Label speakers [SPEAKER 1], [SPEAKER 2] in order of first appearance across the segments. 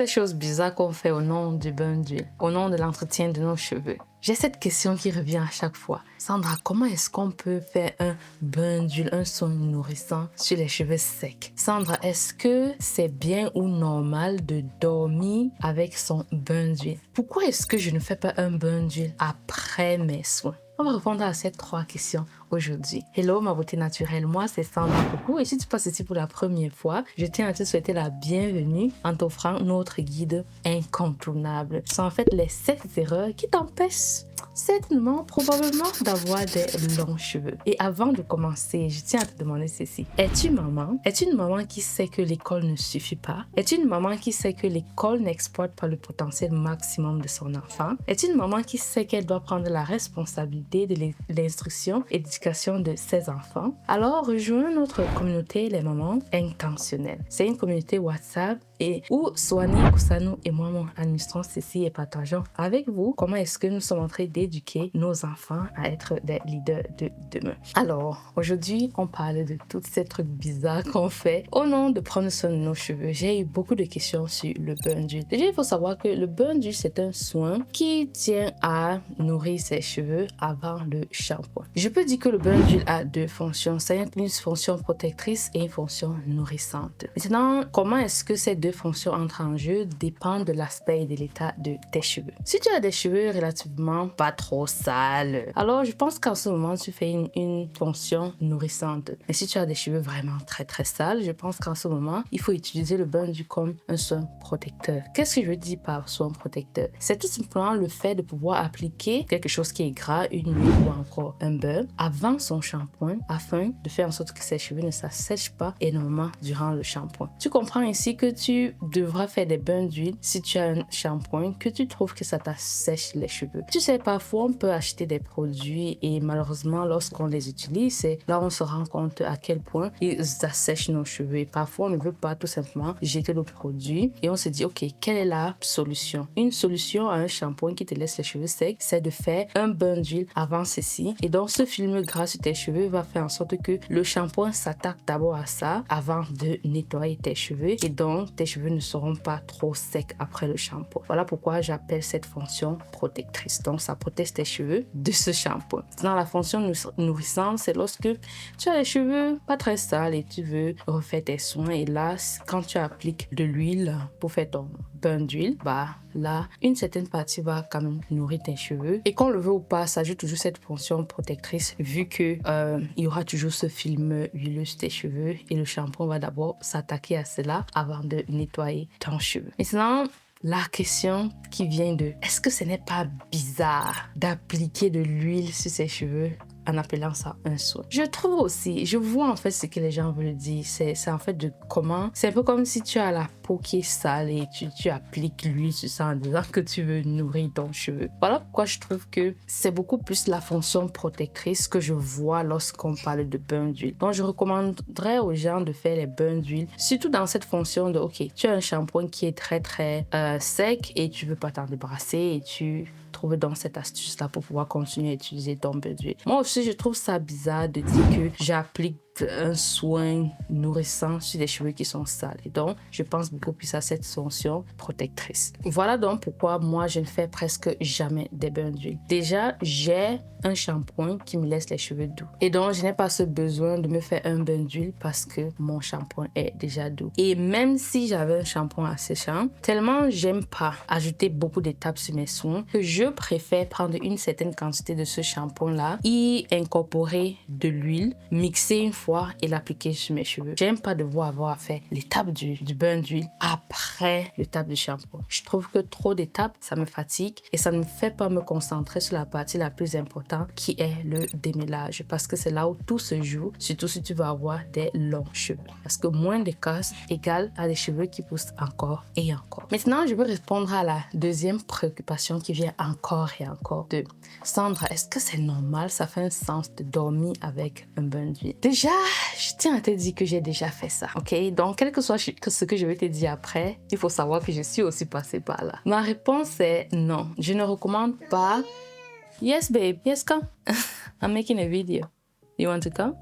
[SPEAKER 1] Les choses bizarres qu'on fait au nom du bain d'huile, au nom de l'entretien de nos cheveux. J'ai cette question qui revient à chaque fois. Sandra, comment est-ce qu'on peut faire un bain d'huile, un soin nourrissant sur les cheveux secs? Sandra, est-ce que c'est bien ou normal de dormir avec son bain d'huile? Pourquoi est-ce que je ne fais pas un bain d'huile après mes soins? On va répondre à ces 3 questions aujourd'hui. Hello ma beauté naturelle, moi c'est Sandra Coucou et si tu passes ici pour la première fois, je tiens à te souhaiter la bienvenue en t'offrant notre guide incontournable. Ce sont en fait les 7 erreurs qui t'empêchent certainement, probablement d'avoir des longs cheveux. Et avant de commencer, je tiens à te demander ceci. Es-tu maman? Es-tu une maman qui sait que l'école ne suffit pas? Es-tu une maman qui sait que l'école n'exploite pas le potentiel maximum de son enfant? Es-tu une maman qui sait qu'elle doit prendre la responsabilité de l'instruction et d'éducation de ses enfants? Alors, rejoins notre communauté Les Mamans Intentionnelles. C'est une communauté WhatsApp et où Soani Koussanou et moi-même administrons ceci et partageons avec vous comment est-ce que nous sommes en train d'éduquer nos enfants à être des leaders de demain. Alors, aujourd'hui, on parle de tous ces trucs bizarres qu'on fait au nom de prendre soin de nos cheveux. J'ai eu beaucoup de questions sur le bain d'huile. Déjà, il faut savoir que le bain d'huile, c'est un soin qui tient à nourrir ses cheveux avant le shampoing. Je peux dire que le bain d'huile a 2 fonctions. C'est une fonction protectrice et une fonction nourrissante. Maintenant, comment est-ce que ces 2 fonctions entrent en jeu dépend de l'aspect et de l'état de tes cheveux. Si tu as des cheveux relativement pas trop sales, alors je pense qu'en ce moment, tu fais une fonction nourrissante. Mais si tu as des cheveux vraiment très très sales, je pense qu'en ce moment, il faut utiliser le bain d'huile comme un soin protecteur. Qu'est-ce que je veux dire par soin protecteur? C'est tout simplement le fait de pouvoir appliquer quelque chose qui est gras, une huile ou encore un beurre, avant son shampoing, afin de faire en sorte que ses cheveux ne s'assèchent pas énormément durant le shampoing. Tu comprends ici que tu devras faire des bains d'huile si tu as un shampoing que tu trouves que ça t'assèche les cheveux. Tu sais, parfois on peut acheter des produits et malheureusement lorsqu'on les utilise, c'est là on se rend compte à quel point ils assèchent nos cheveux. Et parfois on ne veut pas tout simplement jeter le produit et on se dit ok, quelle est la solution? Une solution à un shampoing qui te laisse les cheveux secs, c'est de faire un bain d'huile avant ceci. Et donc ce film gras sur tes cheveux va faire en sorte que le shampoing s'attaque d'abord à ça avant de nettoyer tes cheveux et donc tes cheveux ne seront pas trop secs après le shampoing. Voilà pourquoi j'appelle cette fonction protectrice. Donc ça protège tes cheveux de ce shampoing. Dans la fonction nourrissante, c'est lorsque tu as les cheveux pas très sales et tu veux refaire tes soins et là quand tu appliques de l'huile pour faire ton bain d'huile, là, une certaine partie va quand même nourrir tes cheveux. Et qu'on le veut ou pas, ça ajoute toujours cette fonction protectrice vu que il y aura toujours ce film huileux sur tes cheveux et le shampoing va d'abord s'attaquer à cela avant de nettoyer ton cheveu. Maintenant, la question qui vient de est-ce que ce n'est pas bizarre d'appliquer de l'huile sur ses cheveux en appelant ça un soin? Je trouve aussi, je vois en fait ce que les gens veulent dire. C'est en fait de comment, c'est un peu comme si tu as la peau qui est sale et tu appliques l'huile sur ça en disant que tu veux nourrir ton cheveu. Voilà pourquoi je trouve que c'est beaucoup plus la fonction protectrice que je vois lorsqu'on parle de bain d'huile. Donc je recommanderais aux gens de faire les bains d'huile, surtout dans cette fonction de ok, tu as un shampoing qui est très très sec et tu veux pas t'en débarrasser et tu trouves donc cette astuce là pour pouvoir continuer à utiliser ton bain d'huile. Moi aussi je trouve ça bizarre de dire que j'applique un soin nourrissant sur les cheveux qui sont sales. Et donc, je pense beaucoup plus à cette fonction protectrice. Voilà donc pourquoi moi, je ne fais presque jamais des bains d'huile. Déjà, j'ai un shampoing qui me laisse les cheveux doux. Et donc, je n'ai pas ce besoin de me faire un bain d'huile parce que mon shampoing est déjà doux. Et même si j'avais un shampoing asséchant, tellement j'aime pas ajouter beaucoup d'étapes sur mes soins que je préfère prendre une certaine quantité de ce shampoing-là, y incorporer de l'huile, mixer une fois et l'appliquer sur mes cheveux. J'aime pas devoir avoir à faire l'étape du bain d'huile après l'étape du shampoing. Je trouve que trop d'étapes, ça me fatigue et ça ne me fait pas me concentrer sur la partie la plus importante qui est le démêlage parce que c'est là où tout se joue, surtout si tu vas avoir des longs cheveux. Parce que moins d'écasse égale à des cheveux qui poussent encore et encore. Maintenant, je veux répondre à la deuxième préoccupation qui vient encore et encore de Sandra, est-ce que c'est normal, ça fait un sens de dormir avec un bain d'huile? Déjà, je tiens à te dire que j'ai déjà fait ça, ok? Donc, quel que soit ce que je vais te dire après, il faut savoir que je suis aussi passée par là. Ma réponse est non. Je ne recommande pas. Yes, babe. Yes, come. I'm making a video. You want to come?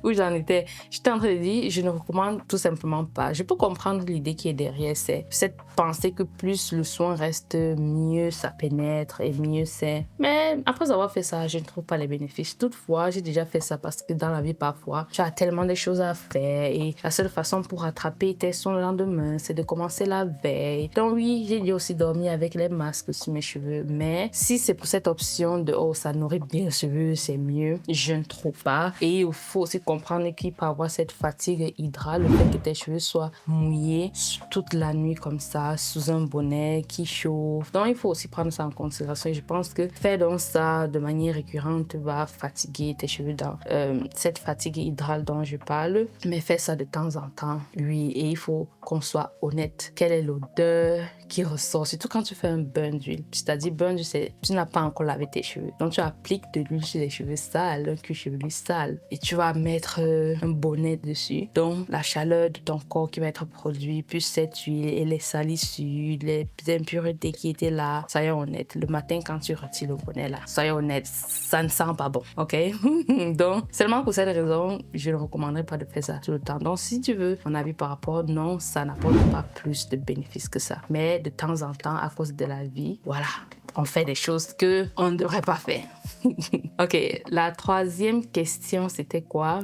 [SPEAKER 1] Où j'en étais? J'étais en train de dire, je ne recommande tout simplement pas. Je peux comprendre l'idée qui est derrière, c'est cette pensée que plus le soin reste, mieux ça pénètre et mieux c'est. Mais après avoir fait ça, je ne trouve pas les bénéfices. Toutefois, j'ai déjà fait ça parce que dans la vie, parfois, tu as tellement de choses à faire et la seule façon pour rattraper tes soins le lendemain, c'est de commencer la veille. Donc oui, j'ai dû aussi dormir avec les masques sur mes cheveux. Mais si c'est pour cette option de, oh, ça nourrit bien les cheveux, c'est mieux, je ne trouve pas. Et il faut aussi comprendre qu'il peut y avoir cette fatigue hydrale, le fait que tes cheveux soient mouillés toute la nuit comme ça, sous un bonnet qui chauffe. Donc il faut aussi prendre ça en considération. Et je pense que faire donc ça de manière récurrente va fatiguer tes cheveux dans cette fatigue hydrale dont je parle. Mais fais ça de temps en temps, oui. Et il faut qu'on soit honnête. Quelle est l'odeur qui ressort? Surtout quand tu fais un bain d'huile. C'est-à-dire, bain d'huile, c'est tu n'as pas encore lavé tes cheveux. Donc tu appliques de l'huile sur les cheveux sales, un cuir chevelu sale. Et tu vas mettre un bonnet dessus. Donc la chaleur de ton corps qui va être produite, puis cette huile et les salissures, les impuretés qui étaient là. Soyons honnêtes. Le matin, quand tu retires le bonnet là, soyons honnêtes, ça ne sent pas bon. Ok? Donc, seulement pour cette raison, je ne recommanderais pas de faire ça tout le temps. Donc, si tu veux mon avis par rapport, non, ça n'apporte pas plus de bénéfices que ça. Mais de temps en temps, à cause de la vie, voilà, on fait des choses qu'on ne devrait pas faire. Ok, la troisième question, c'était quoi?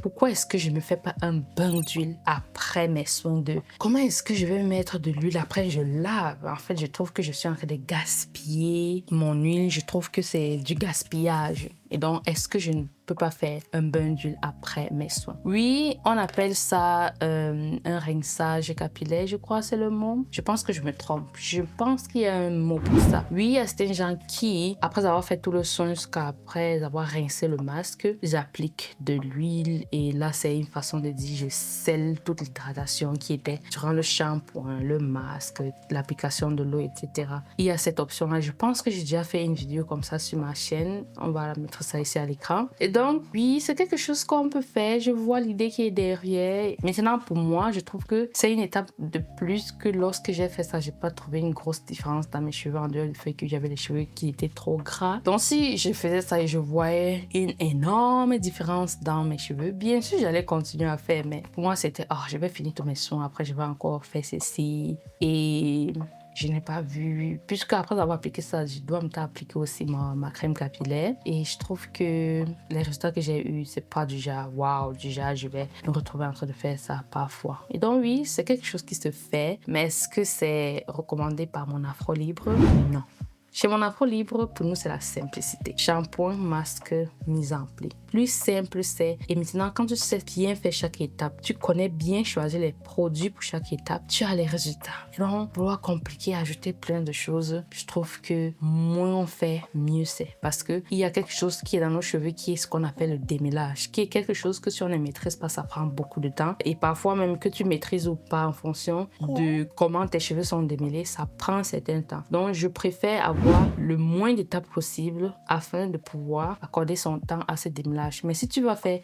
[SPEAKER 1] Pourquoi est-ce que je ne me fais pas un bain d'huile après mes soins de... Comment est-ce que je vais mettre de l'huile après je lave? En fait, je trouve que je suis en train de gaspiller mon huile. Je trouve que c'est du gaspillage. Et donc, est-ce que je ne peux pas faire un bain d'huile après mes soins? Oui, on appelle ça un rinçage capillaire, je crois c'est le mot. Je pense que je me trompe. Je pense qu'il y a un mot pour ça. Oui, il y a certains gens qui, après avoir fait tout le soin jusqu'après avoir rincé le masque, ils appliquent de l'huile et là, c'est une façon de dire je scelle toute l'hydratation qui était durant le shampoing, le masque, l'application de l'eau, etc. Il y a cette option-là. Je pense que j'ai déjà fait une vidéo comme ça sur ma chaîne. On va la mettre ça ici à l'écran. Et donc, oui, c'est quelque chose qu'on peut faire. Je vois l'idée qui est derrière. Maintenant, pour moi, je trouve que c'est une étape de plus que lorsque j'ai fait ça, j'ai pas trouvé une grosse différence dans mes cheveux en dehors du fait que j'avais les cheveux qui étaient trop gras. Donc, si je faisais ça et je voyais une énorme différence dans mes cheveux, bien sûr, j'allais continuer à faire. Mais pour moi, c'était, oh, je vais finir tous mes soins. Après, je vais encore faire ceci. Et... je n'ai pas vu, puisque après avoir appliqué ça, je dois me appliquer aussi ma crème capillaire. Et je trouve que les résultats que j'ai eus, c'est pas du genre, waouh, du genre, je vais me retrouver en train de faire ça parfois. Et donc, oui, c'est quelque chose qui se fait, mais est-ce que c'est recommandé par mon Afro Libre? Non. Chez mon Afro Libre, pour nous, c'est la simplicité. Shampoing, masque, mise en pli. Plus simple c'est. Et maintenant, quand tu sais bien faire chaque étape, tu connais bien choisir les produits pour chaque étape, tu as les résultats. Et donc, vouloir compliquer, ajouter plein de choses, je trouve que moins on fait, mieux c'est. Parce qu'il y a quelque chose qui est dans nos cheveux qui est ce qu'on appelle le démêlage, qui est quelque chose que si on ne maîtrise pas, ça prend beaucoup de temps. Et parfois même que tu maîtrises ou pas en fonction de comment tes cheveux sont démêlés, ça prend un certain temps. Donc, je préfère avoir le moins d'étapes possible afin de pouvoir accorder son temps à ce démêlage. Mais si tu vas faire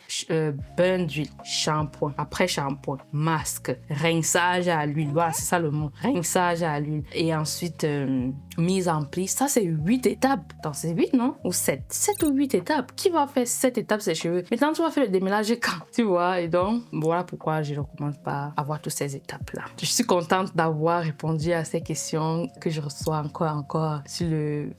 [SPEAKER 1] bain d'huile, shampoing, après shampoing, masque, rinçage à l'huile, voilà, c'est ça le mot, rinçage à l'huile, et ensuite mise en pli, ça c'est 8 étapes. Donc c'est 8, non? Ou 7 ou 8 étapes. Qui va faire 7 étapes ses cheveux? Maintenant tu vas faire le démêlage quand? Tu vois? Et donc voilà pourquoi je ne recommande pas avoir toutes ces étapes-là. Je suis contente d'avoir répondu à ces questions que je reçois encore sur le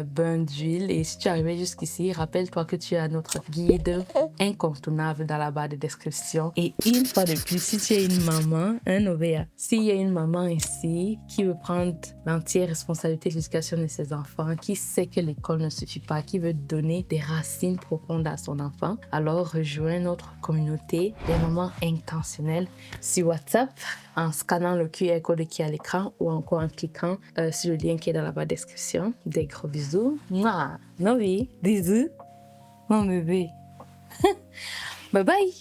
[SPEAKER 1] bain d'huile. Et si tu es arrivé jusqu'ici, rappelle-toi que tu as notre guide incontournable dans la barre de description. Et une fois de plus, si tu es une maman, un OVA, s'il y a une maman ici qui veut prendre l'entière responsabilité de l'éducation de ses enfants, qui sait que l'école ne suffit pas, qui veut donner des racines profondes à son enfant, alors rejoins notre communauté des mamans intentionnelles sur WhatsApp en scannant le QR code qui est à l'écran ou encore en cliquant sur le lien qui est dans la barre de description. Des gros bisous. Mouah. Non oui, bisous. Mon bébé. Bye bye.